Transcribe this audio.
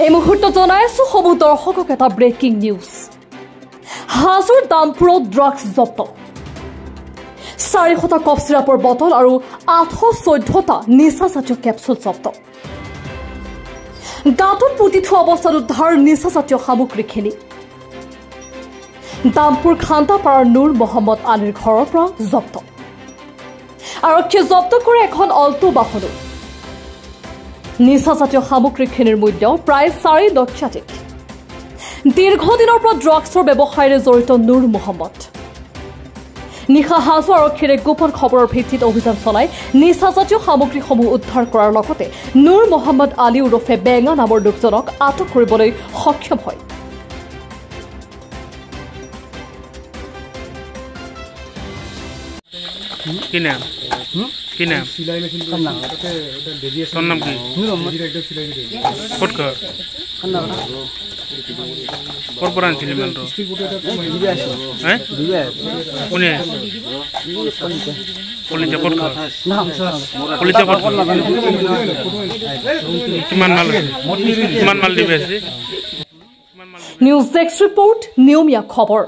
এই মুহূৰ্তত জনাইছো সবু দৰ্শকক এটা ব্ৰেকিং নিউজ হাজোৰ দামপুৰত ড্ৰাগছ জব্দ 400টা কফ চিৰাপৰ বটল আৰু 814টা নিচাজাতীয় কেপচুল জব্দ গাঁতত পুতি থোৱা অৱস্থাত উদ্ধাৰ নিচাজাতীয় সামগ্ৰীখিনি দামপুৰ খান্তাপাৰাৰ নুৰ মহম্মদ আলীৰ ঘৰৰ পৰা জব্দ আৰক্ষীয়ে জব্দ কৰে এখন অল্টো বাহনো নিচাজাতীয় সামগ্ৰীখিনিৰ মূল্য প্ৰায় 4 লক্ষাধিক দীৰ্ঘদিনৰ পৰা ড্ৰাগছৰ ব্যৱসায়ৰে জড়িত নুৰ মহম্মদ নিশা হাজো আৰক্ষীৰে গোপন খবৰৰ ভিত্তিত অভিযান চলাই নিচাজাতীয় সামগ্ৰীসমূহ উদ্ধাৰ কৰাৰ লগতে নুৰ মহম্মদ আলী উৰফে বেঙা নামৰ লোকজনক আটক কৰিবলৈ সক্ষম হয় কি নাম সিলাই মেশিন নাম ওটাতে ওটা ডেভিয়েশন তোর নাম কি ডিরেক্টর সিলাই দি ফটকা কর্পোরেশন ছিল মানে তো ডিস্ট্রিবিউটর দিবে আছে হ্যাঁ দিবে কোনে পুলিশ ফটকা না পুলিশ ফটকা কিমান মাল দিবে আছে নিউজ ডেস্ক রিপোর্ট নিয়মীয়া খবৰ